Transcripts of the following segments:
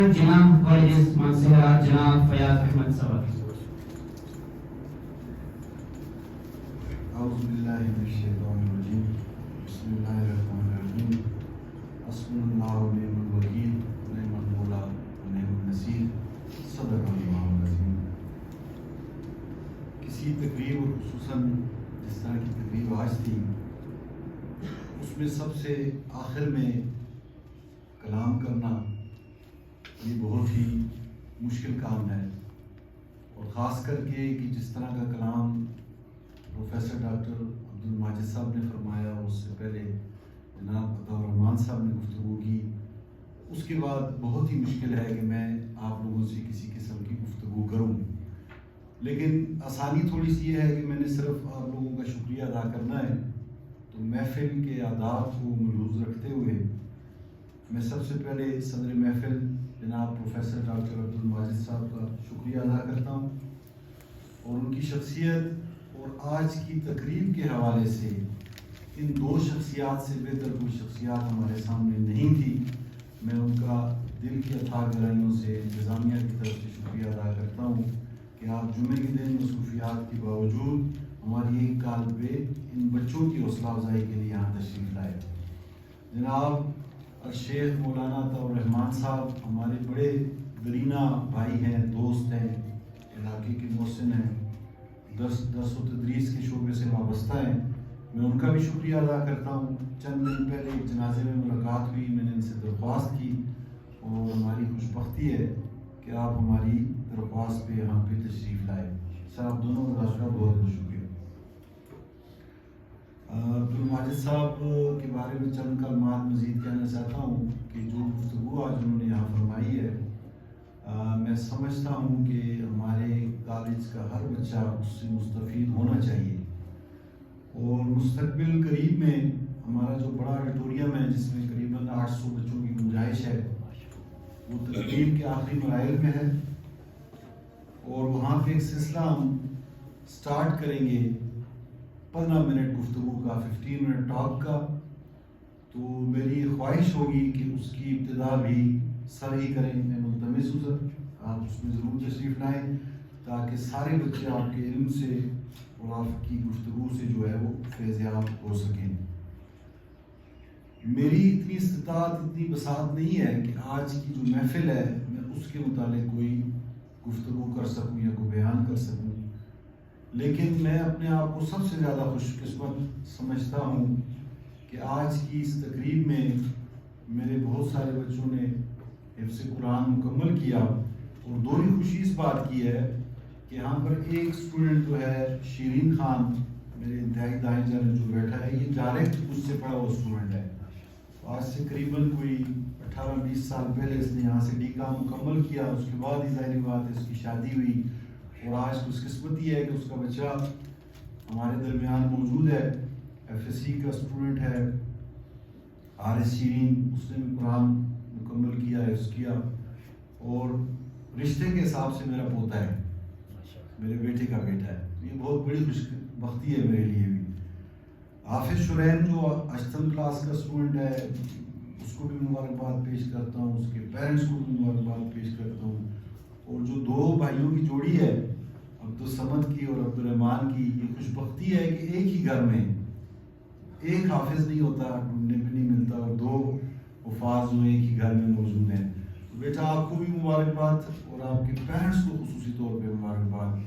جناب والد منصورات جناب فیاض احمد صبر. اعوذ باللہ من الشیطان الرجیم بسم اللہ الرحمن الرحیم حسبنا اللہ ونعم الوکیل نعم المولا ونعم النصیر صدق اللہ العظیم. کسی تقریب اور خصوصاً جس طرح کی تقریب آج تھی اس میں سب سے آخر میں کلام کرنا یہ بہت ہی مشکل کام ہے، اور خاص کر کے کہ جس طرح کا کلام پروفیسر ڈاکٹر عبدالماجد صاحب نے فرمایا اور اس سے پہلے جناب عطا الرحمان صاحب نے گفتگو کی، اس کے بعد بہت ہی مشکل ہے کہ میں آپ لوگوں سے کسی قسم کی گفتگو کروں. لیکن آسانی تھوڑی سی یہ ہے کہ میں نے صرف آپ لوگوں کا شکریہ ادا کرنا ہے. تو محفل کے آداب کو ملحوظ رکھتے ہوئے میں سب سے پہلے صدر محفل جناب پروفیسر ڈاکٹر عبدالماجد صاحب کا شکریہ ادا کرتا ہوں، اور ان کی شخصیت اور آج کی تقریب کے حوالے سے ان دو شخصیات سے بہتر کوئی شخصیات ہمارے سامنے نہیں تھی. میں ان کا دل کی اتھاہ گہرائیوں سے انتظامیہ کی طرف سے شکریہ ادا کرتا ہوں کہ آپ جمعے کے دن مصروفیات کے باوجود ہماری ایک کال پہ ان بچوں کی حوصلہ افزائی کے لیے یہاں تشریف لائے. جناب الشیخ مولانا عطا الرحمان صاحب ہمارے بڑے درینہ بھائی ہیں، دوست ہیں، علاقے کے محسن ہیں، درس و تدریس کے شعبے سے وابستہ ہیں. میں ان کا بھی شکریہ ادا کرتا ہوں. چند دن پہلے ایک جنازے میں ملاقات ہوئی، میں نے ان سے درخواست کی اور ہماری خوش بختی ہے کہ آپ ہماری درخواست پہ یہاں پہ تشریف لائے. سر آپ دونوں کا بہت بہت شکریہ. عبدالماجد صاحب کے بارے میں چند کلمات مزید کہنا چاہتا ہوں کہ جو گفتگو آج انہوں نے یہاں فرمائی ہے، میں سمجھتا ہوں کہ ہمارے کالج کا ہر بچہ اس سے مستفید ہونا چاہیے. اور مستقبل قریب میں ہمارا جو بڑا آڈیٹوریم ہے جس میں قریباً 800 بچوں کی گنجائش ہے، وہ تقریب کے آخری مراحل میں ہے، اور وہاں پہ ایک سلسلہ ہم سٹارٹ کریں گے 15 منٹ گفتگو کا، 15 منٹ ٹاک کا. تو میری خواہش ہوگی کہ اس کی ابتدا بھی سر ہی کریں. میں ملتمس ہوں سر آپ اس میں ضرور تشریف لائیں تاکہ سارے بچے آپ کے علم سے اور آپ کی گفتگو سے جو ہے وہ فیض یاب ہو سکیں. میری اتنی استطاعت اتنی بساط نہیں ہے کہ آج کی جو محفل ہے میں اس کے متعلق کوئی گفتگو کر سکوں یا کوئی بیان کر سکوں، لیکن میں اپنے آپ کو سب سے زیادہ خوش قسمت سمجھتا ہوں کہ آج کی اس تقریب میں میرے بہت سارے بچوں نے حفظ قرآن مکمل کیا، اور دوہری خوشی اس بات کی ہے کہ یہاں پر ایک اسٹوڈنٹ جو ہے شیرین خان میرے انتہائی دائیں جانب جو بیٹھا ہے، یہ ڈائریکٹ مجھ سے پڑھا ہوا اسٹوڈنٹ ہے. آج سے قریباً کوئی 18-20 سال پہلے اس نے یہاں سے ڈی کام مکمل کیا. اس کے بعد ہی ظاہری بات ہے اس کی شادی ہوئی، اور آج خوش قسمتی ہے کہ اس کا بچہ ہمارے درمیان موجود ہے. ایف ایس سی کا اسٹوڈنٹ ہے حارث شیرین، اس نے بھی قرآن مکمل کیا، حفظ کیا، اور رشتے کے حساب سے میرا پوتا ہے، میرے بیٹے کا بیٹا ہے. یہ بہت بڑی خوش بختی ہے میرے لیے بھی. حافظ شرین جو 8th کلاس کا اسٹوڈنٹ ہے، اس کو بھی مبارکباد پیش کرتا ہوں، اس کے پیرنٹس کو بھی مبارکباد پیش کرتا ہوں. اور جو دو بھائیوں کی جوڑی ہے عبدالصمد کی اور عبدالرحمان کی، یہ خوش بختی ہے کہ ایک ہی گھر میں ایک حافظ نہیں ہوتا، ڈھونڈنے پہ نہیں ملتا، اور دو حفاظ جو ایک ہی گھر میں موجود ہیں. تو بیٹا آپ کو بھی مبارکباد، اور آپ کے پیرنٹس کو خصوصی طور پہ مبارکباد.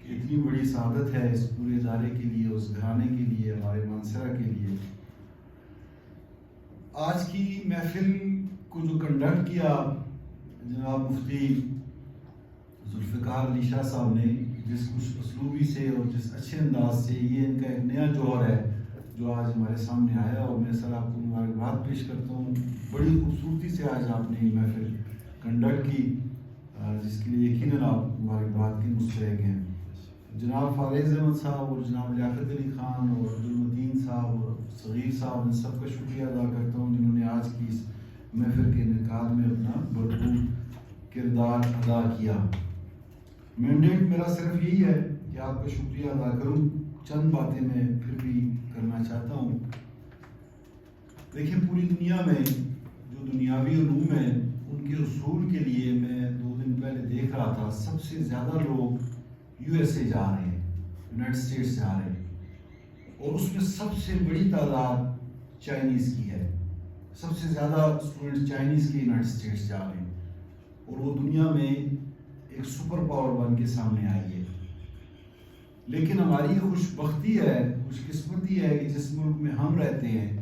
اتنی بڑی سعادت ہے اس پورے ادارے کے لیے، اس گھرانے کے لیے، ہمارے مانسرہ کے لیے. آج کی محفل کو جو کنڈکٹ کیا جناب مفتی ذوالفقار علی شاہ صاحب نے، جس خوش اسلوبی سے اور جس اچھے انداز سے، یہ ان کا ایک نیا جوہر ہے جو آج ہمارے سامنے آیا، اور میں سر آپ کو مبارکباد پیش کرتا ہوں. بڑی خوبصورتی سے آج آپ نے یہ محفل کنڈکٹ کی، جس کے لیے یقیناً آپ مبارکباد کے مستحق ہیں. جناب فارغ احمد صاحب اور جناب لیاقت علی خان اور عبدالمتین صاحب اور صغیر صاحب، ان سب کا شکریہ ادا کرتا ہوں جنہوں نے آج کی اس محفل کے انعقاد میں اپنا بھرپور کردار ادا کیا. مینڈیٹ میرا صرف یہی ہے کہ آپ کا شکریہ ادا کروں. چند باتیں میں پھر بھی کرنا چاہتا ہوں. دیکھیں پوری دنیا میں جو دنیاوی علوم ہیں ان ان کے اصول کے لیے میں 2 دن پہلے دیکھ رہا تھا، سب سے زیادہ لوگ USA جا رہے ہیں، یونائٹڈ اسٹیٹس جا رہے ہیں، اور اس میں سب سے بڑی تعداد چائنیز کی ہے، سب سے زیادہ اسٹوڈنٹ چائنیز کے یونائٹڈ اسٹیٹس جا رہے ہیں، اور وہ دنیا میں ایک سپر پاور بن کے سامنے آئی ہے۔ لیکن ہماری خوش بختی ہے، خوش قسمتی ہے کہ جس ملک میں ہم رہتے ہیں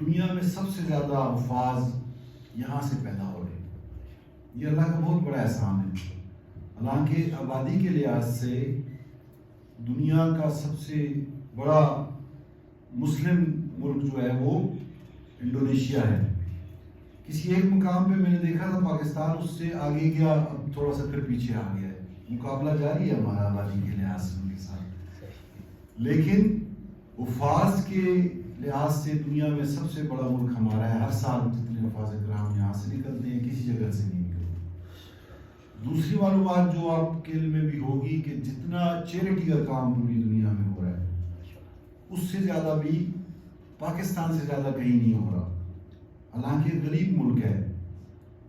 دنیا میں سب سے زیادہ حفاظ یہاں سے پیدا ہو رہے ہیں۔ یہ اللہ کا بہت بڑا احسان ہے۔ حالانکہ آبادی کے لحاظ سے دنیا کا سب سے بڑا مسلم ملک جو ہے وہ انڈونیشیا ہے۔ کسی ایک مقام پہ میں نے دیکھا تھا پاکستان اس سے آگے گیا، اب تھوڑا سا پھر پیچھے آ گیا ہے، مقابلہ جاری ہے ہمارا آبادی کے لحاظ سے ان کے ساتھ، لیکن وفاظ کے لحاظ سے دنیا میں سب سے بڑا ملک ہمارا ہے۔ ہر سال جتنے وفاظ کرام یہاں سے نکلتے ہیں کسی جگہ سے نہیں نکلتے۔ دوسری معلومات جو آپ کے علم میں بھی ہوگی کہ جتنا چیریٹی کا کام پوری دنیا میں ہو رہا ہے اس سے زیادہ بھی پاکستان سے زیادہ کہیں نہیں ہو رہا۔ حالانکہ غریب ملک ہے،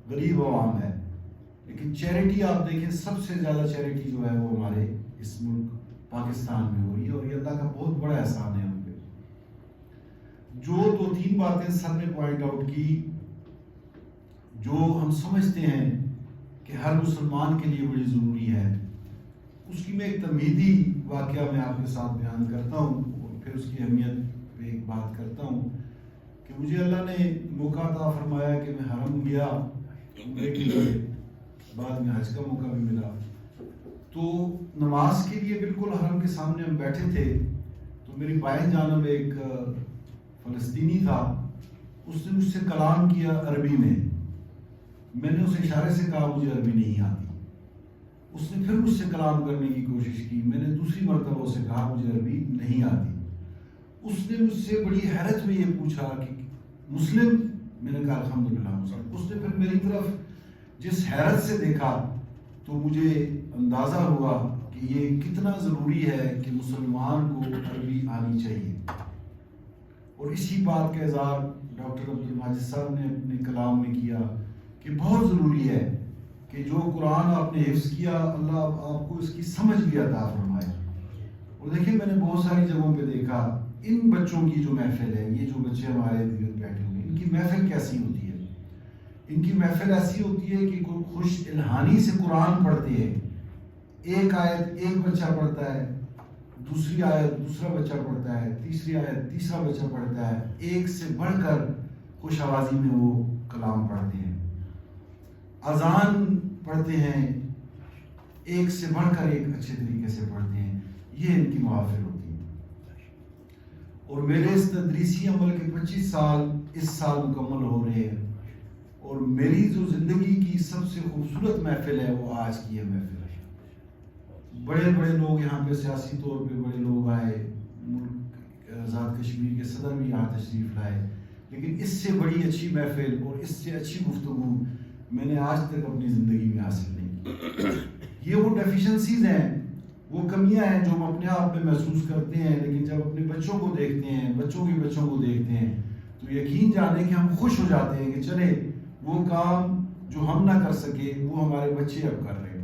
غریب عوام ہے، لیکن چیریٹی آپ دیکھیں سب سے زیادہ چیریٹی جو ہے وہ ہمارے اس ملک پاکستان میں ہو رہی ہے، اور یہ اللہ کا بہت بڑا احسان ہے ہم پہ۔ جو 2-3 باتیں سر نے پوائنٹ آؤٹ کی جو ہم سمجھتے ہیں کہ ہر مسلمان کے لیے بڑی ضروری ہے، اس کی میں ایک تمہیدی واقعہ میں آپ کے ساتھ بیان کرتا ہوں اور پھر اس کی اہمیت پہ ایک بات کرتا ہوں کہ مجھے اللہ نے موقع عطا فرمایا کہ میں حرم گیا عمرے کے لیے، بعد میں حج کا موقع بھی ملا، تو نماز کے لیے بالکل حرم کے سامنے ہم بیٹھے تھے، تو میری بائیں جانب ایک فلسطینی تھا، اس نے مجھ سے کلام کیا عربی میں نے اسے اشارے سے کہا مجھے عربی نہیں آتی، اس نے پھر مجھ سے کلام کرنے کی کوشش کی، میں نے دوسری مرتبہ اسے کہا مجھے عربی نہیں آتی، اس نے مجھ سے بڑی حیرت میں یہ پوچھا کہ مسلم؟ میں نے کہا الحمدللہ مسلم۔ اس نے پھر میری طرف جس حیرت سے دیکھا تو مجھے اندازہ ہوا کہ یہ کتنا ضروری ہے کہ مسلمان کو عربی آنی چاہیے، اور اسی بات کا اظہار ڈاکٹر عبد الماجد صاحب نے اپنے کلام میں کیا کہ بہت ضروری ہے کہ جو قرآن آپ نے حفظ کیا اللہ آپ کو اس کی سمجھ بھی عطا فرمائے۔ اور دیکھیں میں نے بہت ساری جگہوں پہ دیکھا ان بچوں کی جو محفل ہے، یہ جو بچے ہمارے ارد گرد بیٹھے ہوئے ان کی محفل کیسی ہوتی ہے؟ ان کی محفل ایسی ہوتی ہے کہ خوش الہانی سے قرآن پڑھتے ہیں، ایک آیت ایک بچہ پڑھتا ہے، دوسری آیت دوسرا بچہ پڑھتا ہے، تیسری آیت تیسرا بچہ پڑھتا ہے، ایک سے بڑھ کر خوش آوازی میں وہ کلام پڑھتے ہیں، اذان پڑھتے ہیں، ایک سے بڑھ کر ایک اچھے طریقے سے پڑھتے ہیں، یہ ان کی محافل ہوتی ہے۔ اور میرے اس تدریسی عمل کے 25 سال اس سال مکمل ہو رہے ہیں، اور میری جو زندگی کی سب سے خوبصورت محفل ہے وہ آج کی یہ محفل ہے۔ بڑے بڑے لوگ یہاں پہ سیاسی طور پہ بڑے لوگ آئے، ملک آزاد کشمیر کے صدر بھی یہاں تشریف لائے، لیکن اس سے بڑی اچھی محفل اور اس سے اچھی گفتگو میں نے آج تک اپنی زندگی میں حاصل نہیں کی۔ یہ وہ ڈیفیشنسیز ہیں، وہ کمیاں ہیں جو ہم اپنے آپ میں محسوس کرتے ہیں، لیکن جب اپنے بچوں کو دیکھتے ہیں، بچوں کے بچوں کو دیکھتے ہیں تو یقین جانے کہ ہم خوش ہو جاتے ہیں کہ چلے وہ کام جو ہم نہ کر سکے وہ ہمارے بچے اب کر رہے ہیں۔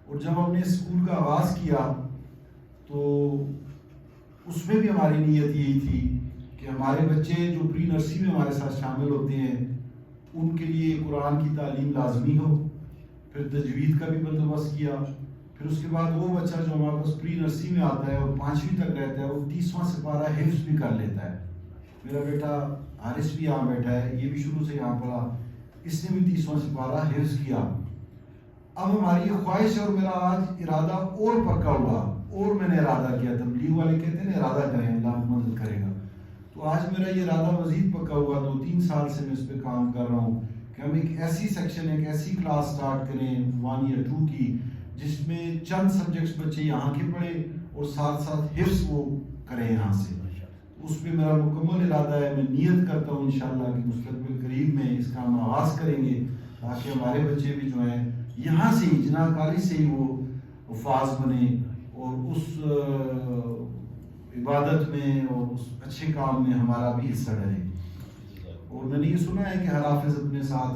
اور جب ہم نے اسکول کا آغاز کیا تو اس میں بھی ہماری نیت یہی تھی کہ ہمارے بچے جو پری نرسری میں ہمارے ساتھ شامل ہوتے ہیں ان کے لیے قرآن کی تعلیم لازمی ہو، پھر تجوید کا بھی بندوبست کیا، پھر اس کے بعد وہ بچہ جو ہمارے پاس پری نرسری میں آتا ہے اور 5ویں تک رہتا ہے وہ 30واں سپارہ حفظ بھی کر لیتا ہے۔ میرا بیٹا حارث بھی یہاں بیٹھا ہے، یہ بھی شروع سے یہاں پڑھا، اس نے بھی 30واں سپارہ حفظ کیا۔ اب ہماری خواہش اور میرا آج ارادہ اور پکا ہوا، اور میں نے ارادہ کیا، تبلیغ والے کہتے ہیں ارادہ کریں اللہ مدد کرے گا، تو آج میرا یہ ارادہ مزید پکا ہوا، 2-3 سال سے میں اس پہ کام کر رہا ہوں کہ ہم ایک ایسی سیکشن ایک ایسی کلاس سٹارٹ کریں 1 یا 2 کی جس میں چند سبجیکٹس بچے یہاں کے پڑھے اور ساتھ ساتھ حفظ وہ کریں یہاں سے۔ اس پہ میرا مکمل ارادہ ہے، میں نیت کرتا ہوں انشاءاللہ کہ مستقبل قریب میں اس کا ہم آغاز کریں گے تاکہ ہمارے بچے بھی جو ہیں یہاں سے ہی جناح کالج سے ہی وہ حفاظ بنے اور اس عبادت میں اور اس اچھے کام میں ہمارا بھی حصہ ڈلے۔ اور میں نے یہ سنا ہے کہ ہر حافظ اپنے ساتھ